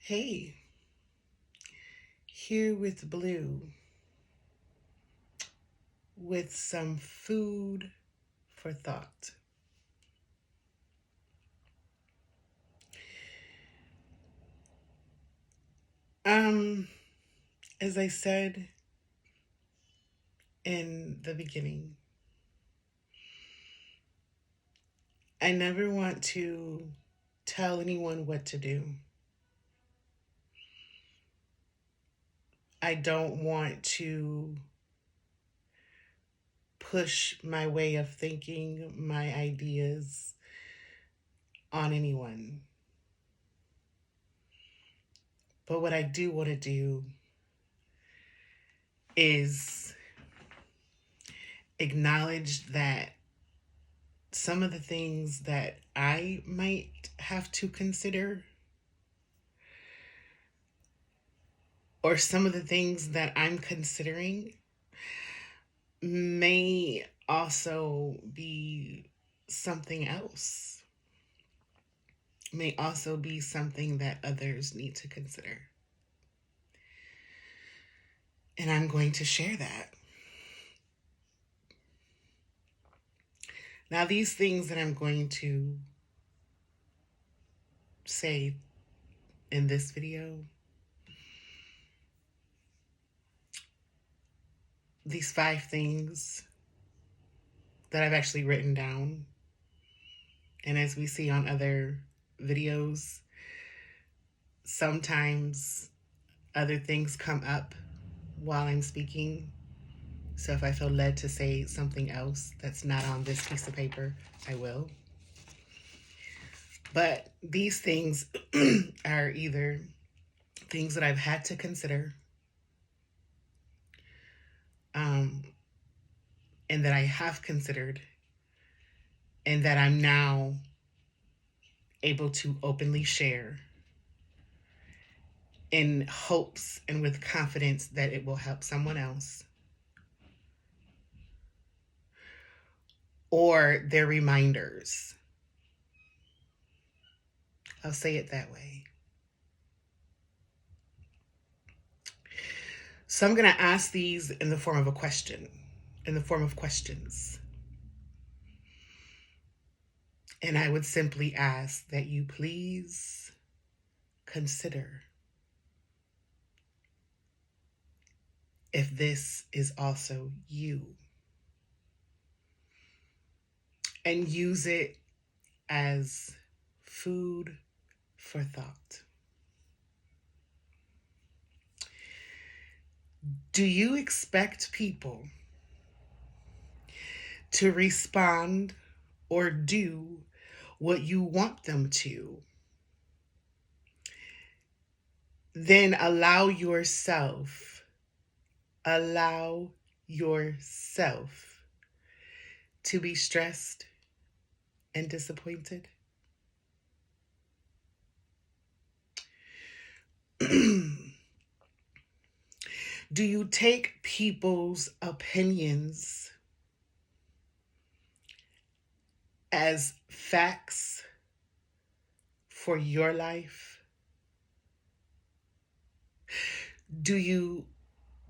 Hey, here with Blue with some food for thought. Um, as I said in the beginning, I never want to tell anyone what to do. I don't want to push my way of thinking, my ideas on anyone. But what I do want to do is acknowledge that some of the things that I might have to consider, or some of the things that I'm considering, may also be something else, may also be something that others need to consider. And I'm going to share that. Now, these things that I'm going to say in this video, these 5 things that I've actually written down, and as we see on other videos, sometimes other things come up while I'm speaking. So if I feel led to say something else that's not on this piece of paper, I will. But these things are either things that I've had to consider, and that I have considered, and that I'm now able to openly share in hopes and with confidence that it will help someone else, or they're reminders. I'll say it that way. So I'm going to ask these in the form of a question, in the form of questions. And I would simply ask that you please consider if this is also you, and use it as food for thought. Do you expect people to respond or do what you want them to? Then allow yourself to be stressed and disappointed. Do you take people's opinions as facts for your life? Do you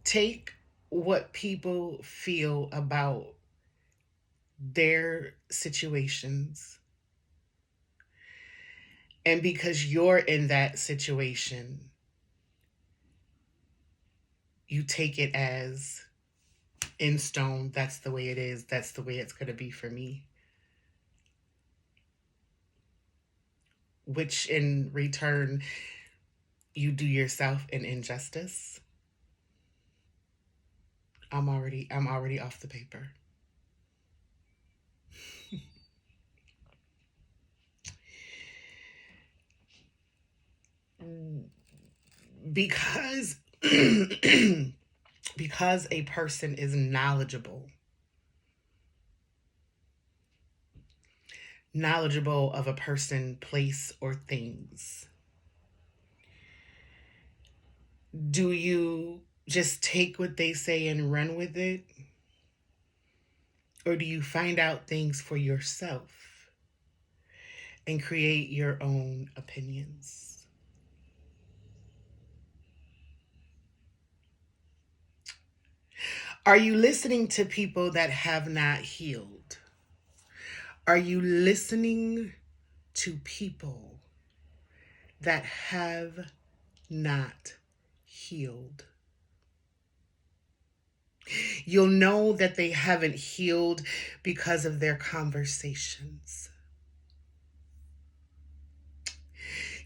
take what people feel about their situations, and because you're in that situation, you take it as in stone? That's the way it is. That's the way it's going to be for me. Which in return, you do yourself an injustice. I'm already off the paper. Because because a person is knowledgeable of a person, place, or things, do you just take what they say and run with it? Or do you find out things for yourself and create your own opinions? Are you listening to people that have not healed? Are you listening to people that have not healed? You'll know that they haven't healed because of their conversations.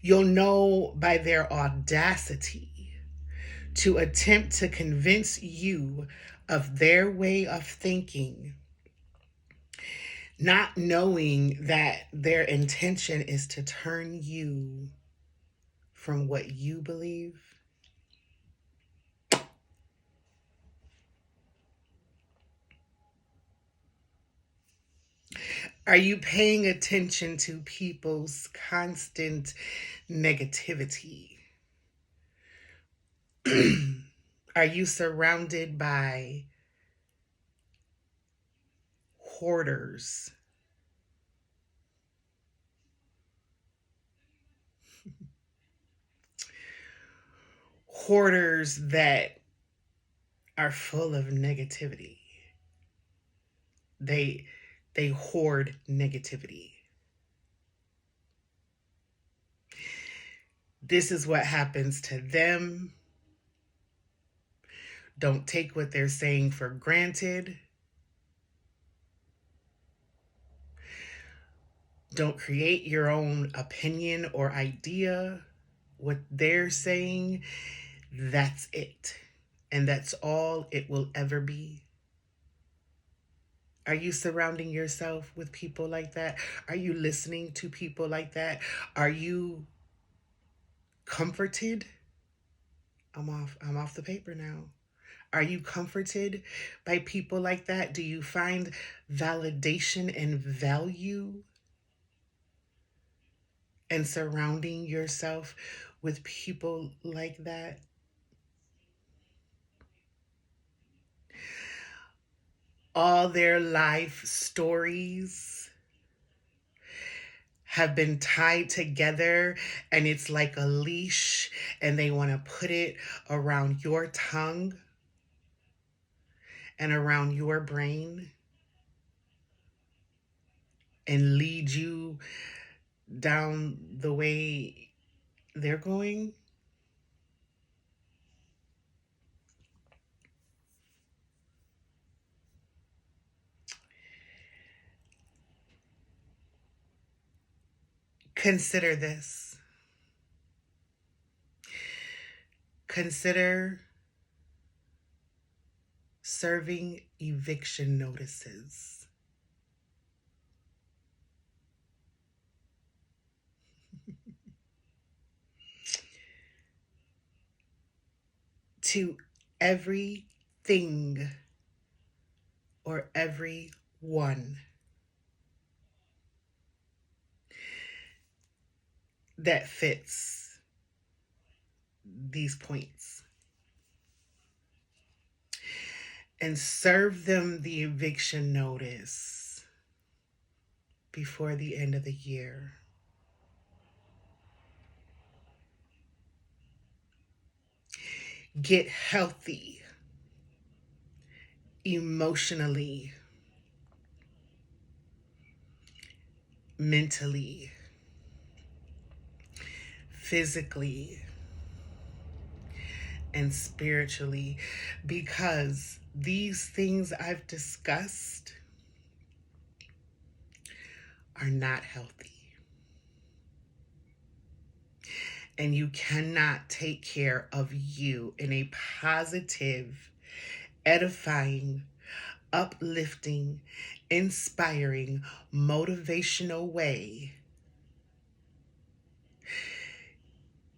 You'll know by their audacity to attempt to convince you of their way of thinking, not knowing that their intention is to turn you from what you believe. Are you paying attention to people's constant negativity? Are you surrounded by hoarders? Hoarders that are full of negativity. They they hoard negativity. This is what happens to them. Don't take what they're saying for granted. Don't create your own opinion or idea. What they're saying, that's it. And that's all it will ever be. Are you surrounding yourself with people like that? Are you listening to people like that? Are you comforted? I'm off the paper now. Are you comforted by people like that? Do you find validation and value in surrounding yourself with people like that? All their life stories have been tied together and it's like a leash and they want to put it around your tongue and around your brain and lead you down the way they're going. Consider this. Consider serving eviction notices. To everything or everyone that fits these points, and serve them the eviction notice before the end of the year. Get healthy emotionally, mentally, physically, and spiritually, because these things I've discussed are not healthy. And you cannot take care of you in a positive, edifying, uplifting, inspiring, motivational way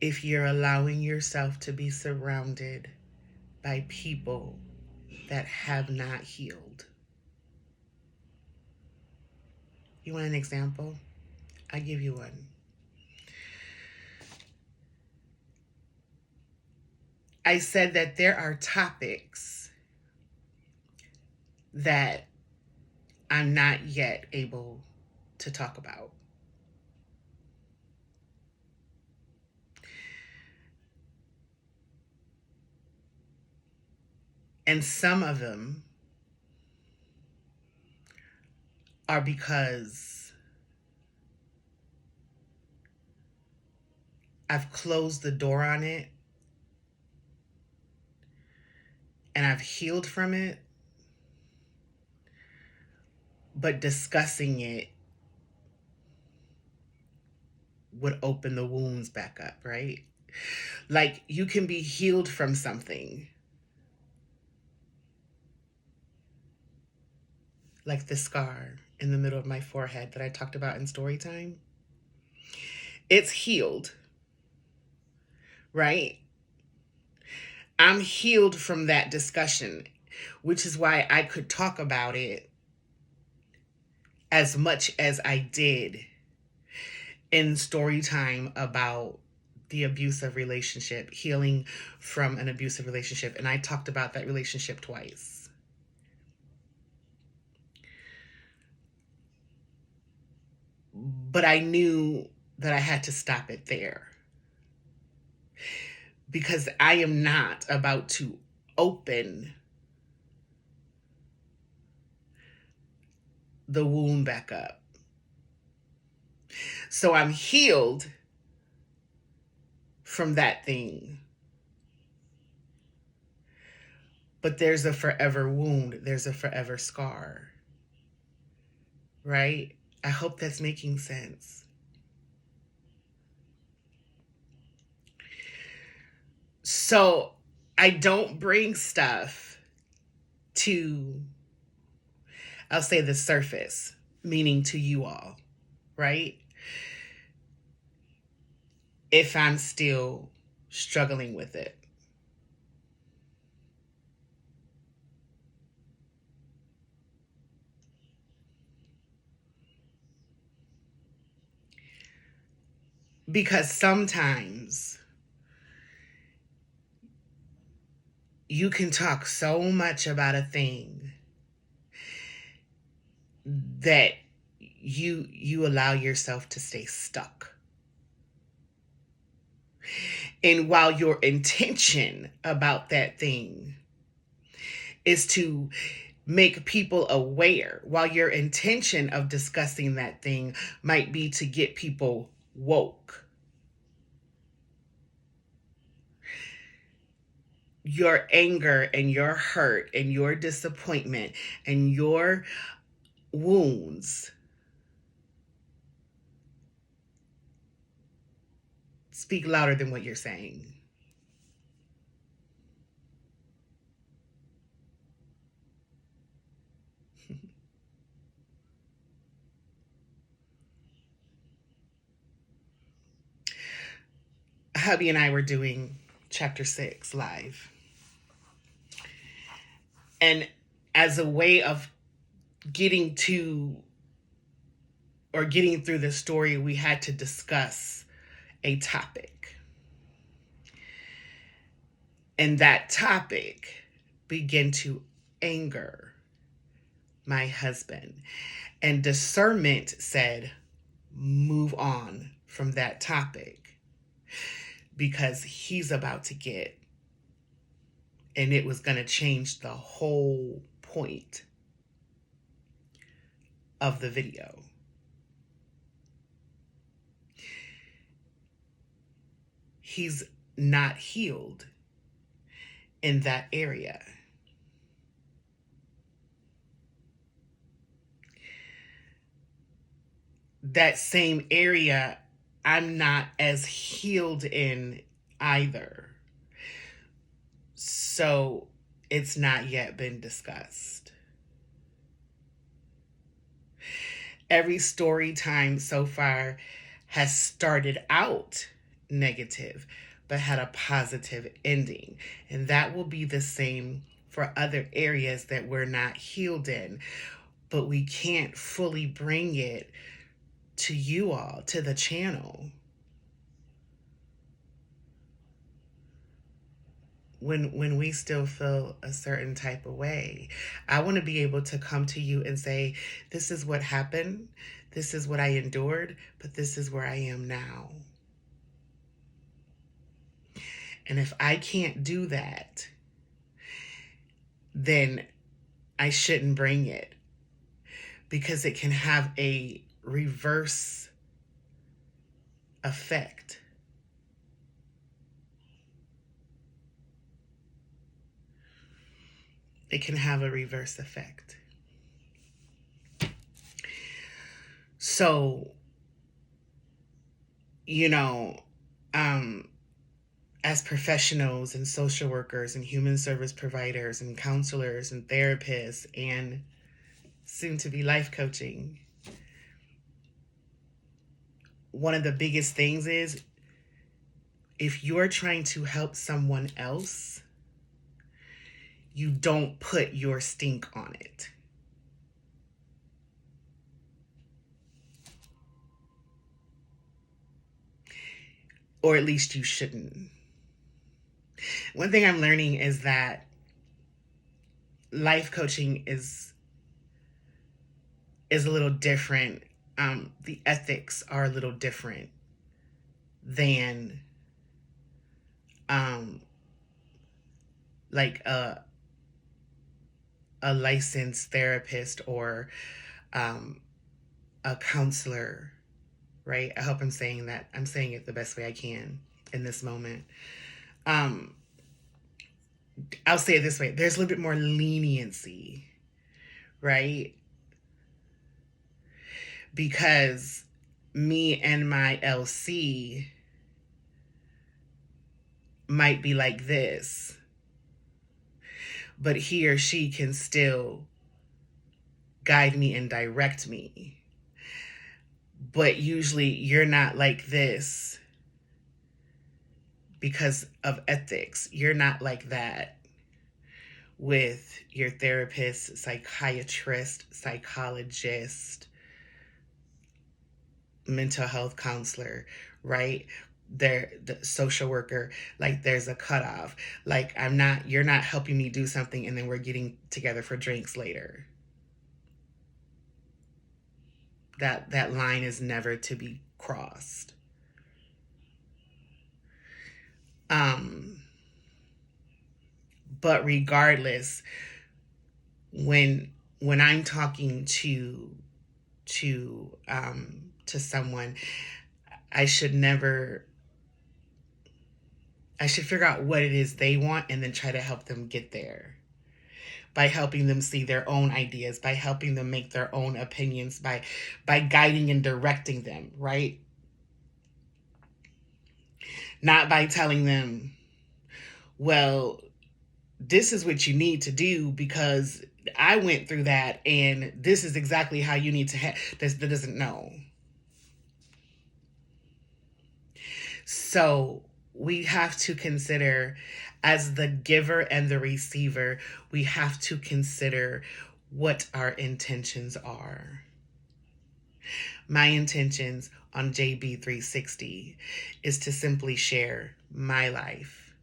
if you're allowing yourself to be surrounded by people that have not healed. You want an example? I'll give you one. I said that there are topics that I'm not yet able to talk about. And some of them are because I've closed the door on it and I've healed from it, but discussing it would open the wounds back up, right? Like, you can be healed from something, like the scar in the middle of my forehead that I talked about in story time. It's healed, right? I'm healed from that discussion, which is why I could talk about it as much as I did in story time about the abusive relationship, healing from an abusive relationship. And I talked about that relationship twice. But I knew that I had to stop it there, because I am not about to open the wound back up. So I'm healed from that thing. But there's a forever wound, there's a forever scar, right? I hope that's making sense. So I don't bring stuff to, I'll say, the surface, meaning to you all, right? If I'm still struggling with it. Because sometimes you can talk so much about a thing that you allow yourself to stay stuck. And while your intention about that thing is to make people aware, while your intention of discussing that thing might be to get people woke, your anger and your hurt and your disappointment and your wounds speak louder than what you're saying. Hubby and I were doing chapter 6 live. And as a way of getting to, or getting through the story, we had to discuss a topic. And that topic began to anger my husband. And discernment said, move on from that topic, because he's about to get, and it was going to change the whole point of the video. He's not healed in that area. That same area, I'm not as healed in either. So it's not yet been discussed. Every story time so far has started out negative, but had a positive ending. And that will be the same for other areas that we're not healed in. But we can't fully bring it to you all, to the channel, when we still feel a certain type of way. I want to be able to come to you and say, this is what happened, this is what I endured, but this is where I am now. And if I can't do that, then I shouldn't bring it, because it can have a reverse effect. It can have a reverse effect. So, you know, as professionals and social workers and human service providers and counselors and therapists and soon to be life coaching, one of the biggest things is, if you're trying to help someone else, you don't put your stink on it. Or at least you shouldn't. One thing I'm learning is that life coaching is a little different. The ethics are a little different than like a licensed therapist or a counselor, right? I hope I'm saying it the best way I can in this moment. I'll say it this way: there's a little bit more leniency, right? Because me and my LC might be like this, but he or she can still guide me and direct me. But usually you're not like this because of ethics. You're not like that with your therapist, psychiatrist, psychologist, mental health counselor, right? The social worker. Like, there's a cutoff. Like, you're not helping me do something and then we're getting together for drinks later. That line is never to be crossed. But regardless, when I'm talking to someone, I should figure out what it is they want and then try to help them get there, by helping them see their own ideas, by helping them make their own opinions, by guiding and directing them, right? Not by telling them, well, this is what you need to do because I went through that and this is exactly how you need to have this. That doesn't know. So we have to consider, as the giver and the receiver, we have to consider what our intentions are. My intentions on JB360 is to simply share my life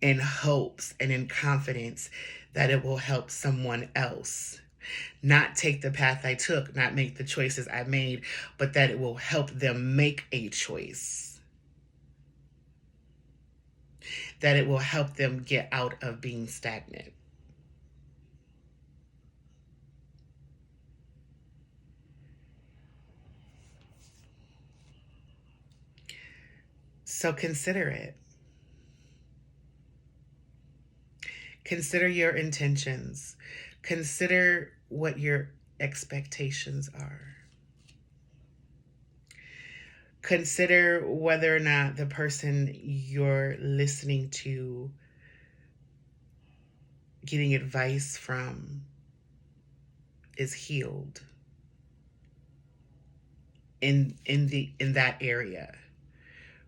in hopes and in confidence that it will help someone else. Not take the path I took, not make the choices I made, but that it will help them make a choice. That it will help them get out of being stagnant. So consider it. Consider your intentions. Consider what your expectations are. Consider whether or not the person you're listening to, getting advice from, is healed in that area,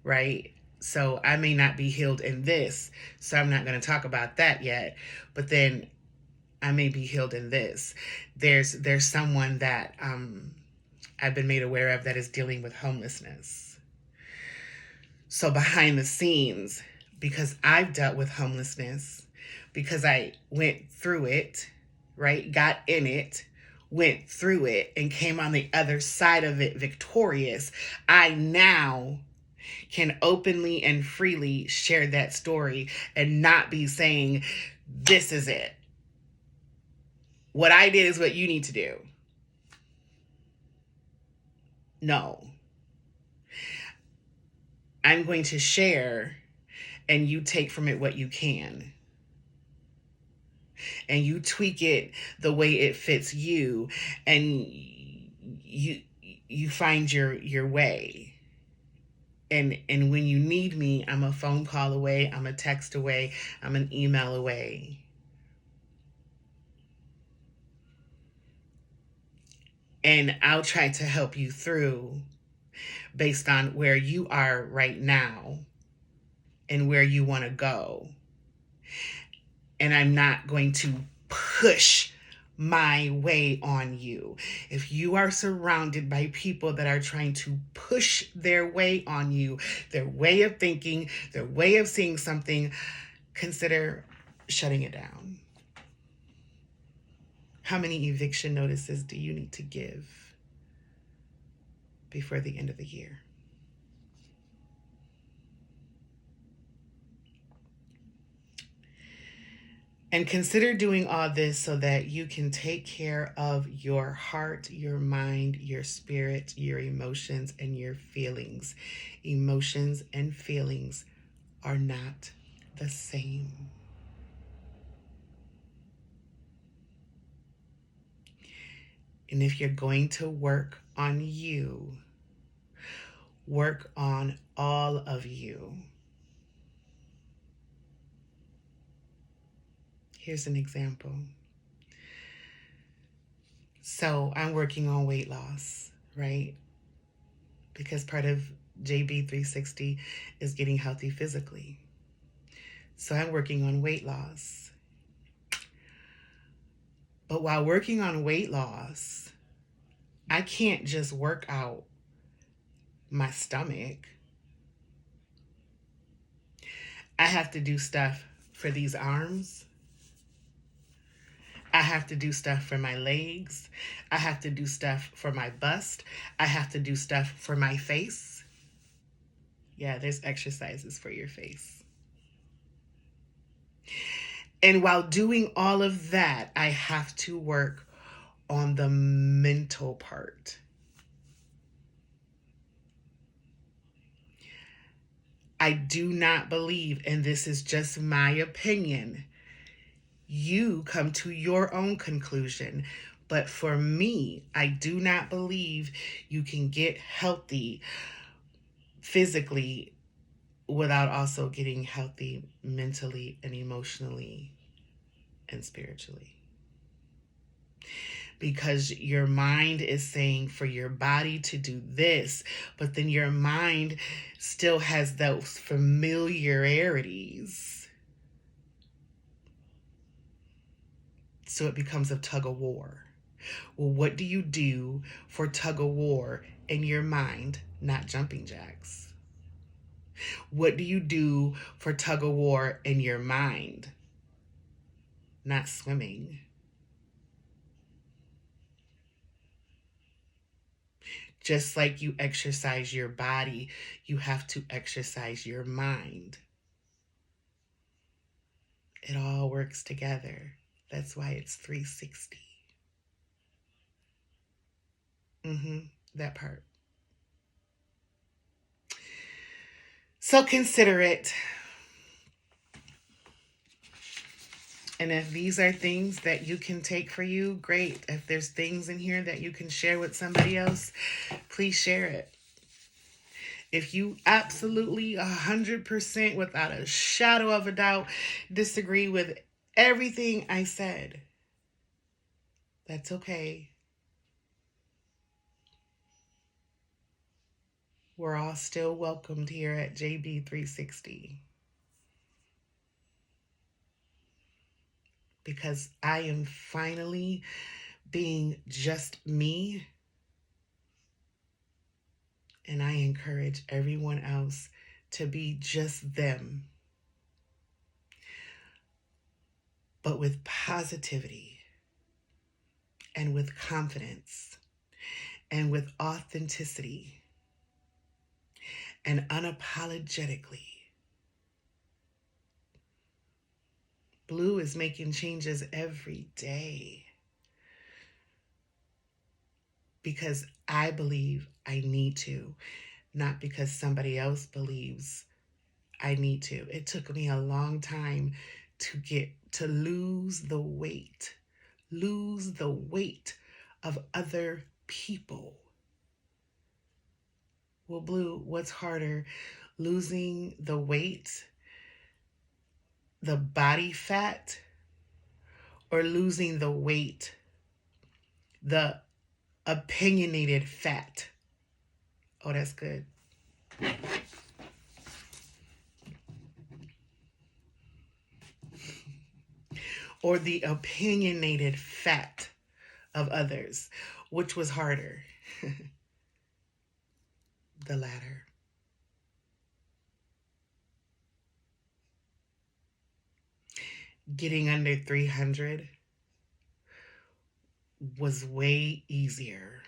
right? So I may not be healed in this, so I'm not going to talk about that yet. But then I may be healed in this. There's someone that I've been made aware of that is dealing with homelessness. So behind the scenes, because I've dealt with homelessness, because I went through it, right? Got in it, went through it, and came on the other side of it victorious, I now can openly and freely share that story and not be saying, This is it. What I did is what you need to do. No. I'm going to share, and you take from it what you can. And you tweak it the way it fits you, and you find your way. And when you need me, I'm a phone call away, I'm a text away, I'm an email away. And I'll try to help you through based on where you are right now and where you want to go. And I'm not going to push my way on you. If you are surrounded by people that are trying to push their way on you, their way of thinking, their way of seeing something, consider shutting it down. How many eviction notices do you need to give before the end of the year? And consider doing all this so that you can take care of your heart, your mind, your spirit, your emotions, and your feelings. Emotions and feelings are not the same. And if you're going to work on you, work on all of you. Here's an example. So I'm working on weight loss, right? Because part of JB 360 is getting healthy physically. So I'm working on weight loss. But while working on weight loss, I can't just work out my stomach. I have to do stuff for these arms. I have to do stuff for my legs. I have to do stuff for my bust. I have to do stuff for my face. Yeah, there's exercises for your face. And while doing all of that, I have to work on the mental part. I do not believe, and this is just my opinion, you come to your own conclusion. But for me, I do not believe you can get healthy physically without also getting healthy mentally and emotionally and spiritually. Because your mind is saying for your body to do this, but then your mind still has those familiarities. So it becomes a tug of war. Well, what do you do for tug of war in your mind, not jumping jacks? What do you do for tug of war in your mind, not swimming? Just like you exercise your body, you have to exercise your mind. It all works together. That's why it's 360. That part. So consider it. And if these are things that you can take for you, great. If there's things in here that you can share with somebody else, please share it. If you absolutely 100% without a shadow of a doubt disagree with everything I said, that's okay. We're all still welcomed here at JB 360. Because I am finally being just me. And I encourage everyone else to be just them, but with positivity and with confidence and with authenticity and unapologetically Blue is making changes every day because I believe I need to, not because somebody else believes I need to. It took me a long time to lose the weight of other people. Well, Blue, what's harder, losing the weight, the body fat, or losing the weight, the opinionated fat? Oh, that's good. Or the opinionated fat of others? Which was harder? The latter. Getting under 300 was way easier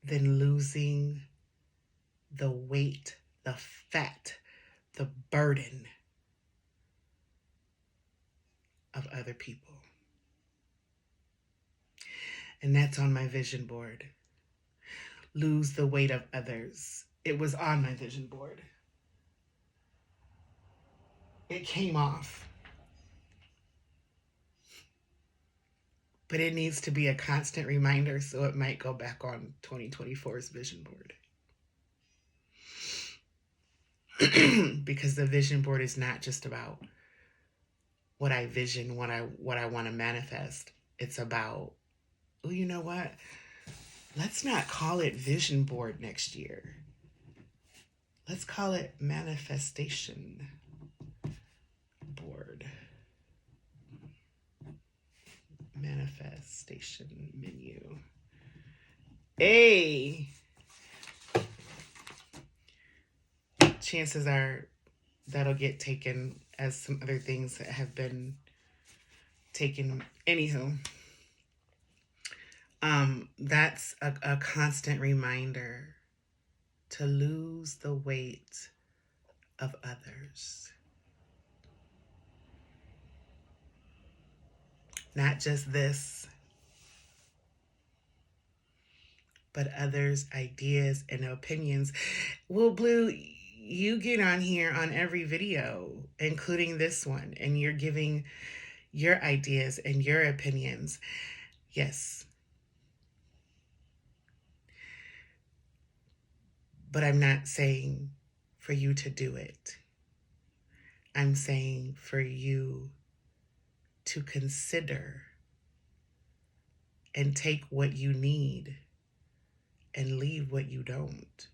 than losing the weight, the fat, the burden of other people. And that's on my vision board. Lose the weight of others. It was on my vision board. It came off. But it needs to be a constant reminder, so it might go back on 2024's vision board. Because the vision board is not just about what I vision, what I want to manifest. It's about, oh, you know what? Let's not call it vision board next year. Let's call it manifestation board. Manifestation menu. Hey! Chances are that'll get taken as some other things that have been taken. Anywho, that's a constant reminder to lose the weight of others. Not just this, but others' ideas and opinions. Well, Blue, you get on here on every video, including this one, and you're giving your ideas and your opinions. Yes. But I'm not saying for you to do it. I'm saying for you to consider and take what you need and leave what you don't.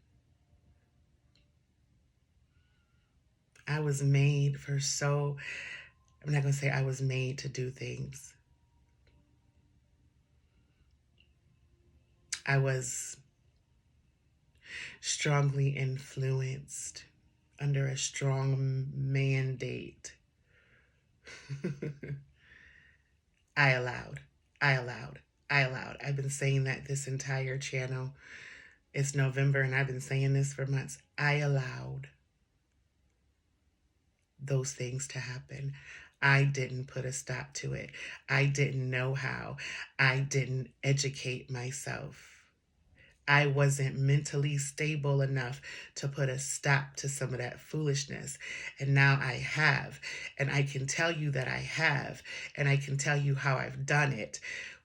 I was made for I'm not going to say I was made to do things. I was strongly influenced under a strong mandate. I allowed. I've been saying that this entire channel. It's November and I've been saying this for months. I allowed those things to happen. I didn't put a stop to it. I didn't know how. I didn't educate myself. I wasn't mentally stable enough to put a stop to some of that foolishness. And now I have. And I can tell you that I have. And I can tell you how I've done it.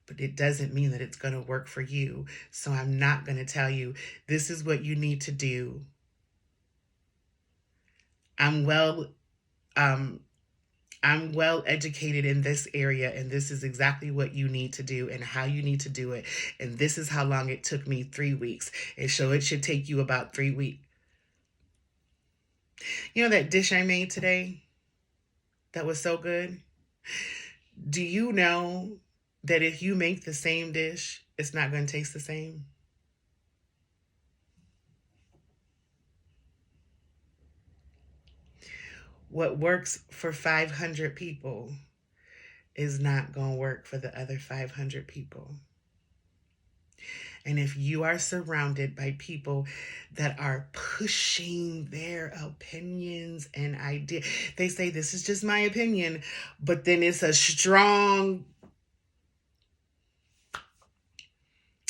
But it doesn't mean that it's going to work for you. So I'm not going to tell you, this is what you need to do. I'm well educated in this area, and this is exactly what you need to do and how you need to do it. And this is how long it took me, 3 weeks. And so it should take you about 3 weeks. You know that dish I made today? That was so good. Do you know that if you make the same dish, it's not going to taste the same? What works for 500 people is not going to work for the other 500 people. And if you are surrounded by people that are pushing their opinions and ideas. They say, this is just my opinion, but then it's a strong,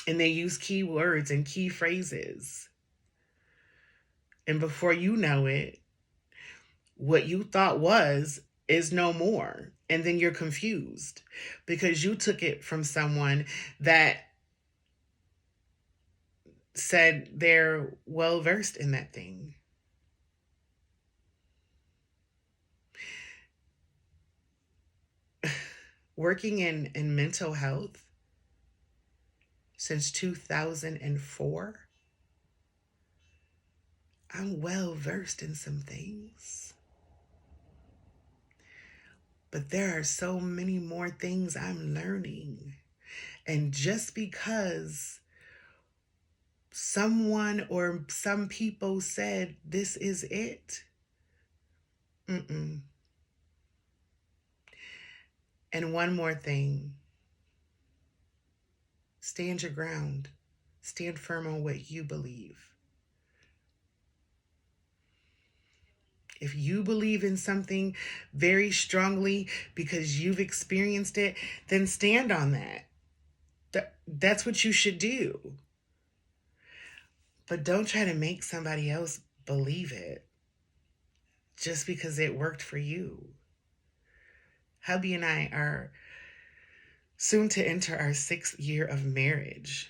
and they use key words and key phrases. And before you know it, what you thought was is no more. And then you're confused because you took it from someone that said they're well versed in that thing. Working in mental health since 2004, I'm well versed in some things. But there are so many more things I'm learning. And just because someone or some people said this is it, mm-mm. And one more thing, stand your ground. Stand firm on what you believe. If you believe in something very strongly because you've experienced it, then stand on that. That's what you should do. But don't try to make somebody else believe it just because it worked for you. Hubby and I are soon to enter our 6th year of marriage.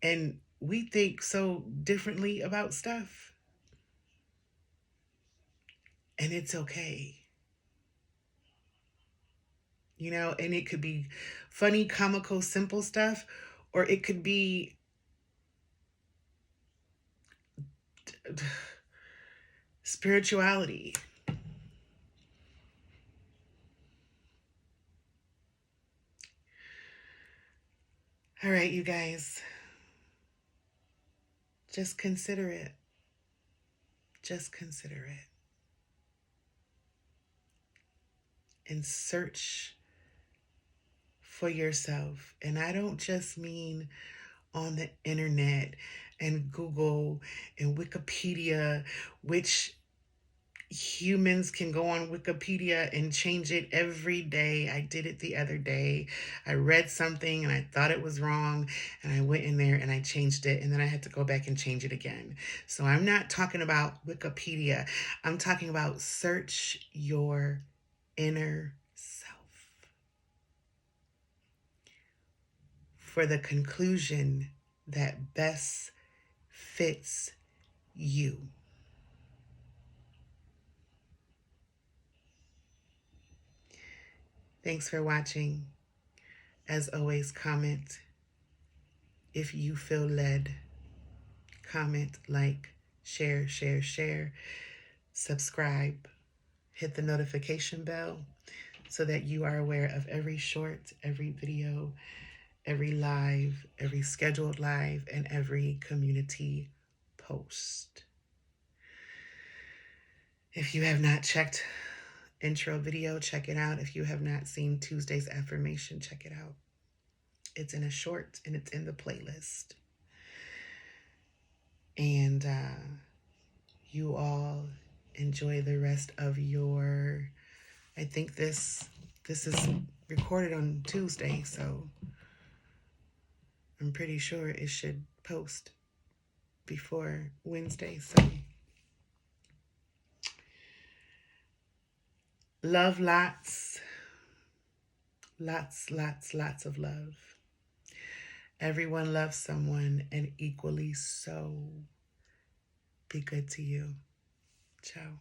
And we think so differently about stuff. And it's okay. You know, and it could be funny, comical, simple stuff, or it could be spirituality. All right, you guys, just consider it. Just consider it. And search for yourself. And I don't just mean on the internet and Google and Wikipedia, which humans can go on Wikipedia and change it every day. I did it the other day. I read something and I thought it was wrong, and I went in there and I changed it, and then I had to go back and change it again. So I'm not talking about Wikipedia. I'm talking about search your inner self for the conclusion that best fits you. Thanks for watching. As always, comment if you feel led. Comment, like, share, share, share. Subscribe. Hit the notification bell so that you are aware of every short, every video, every live, every scheduled live, and every community post. If you have not checked intro video, check it out. If you have not seen Tuesday's affirmation, check it out. It's in a short and it's in the playlist. And you all enjoy the rest of your, I think this is recorded on Tuesday, so I'm pretty sure it should post before Wednesday. So love lots. Lots of love. Everyone loves someone, and equally so. Be good to you. Ciao.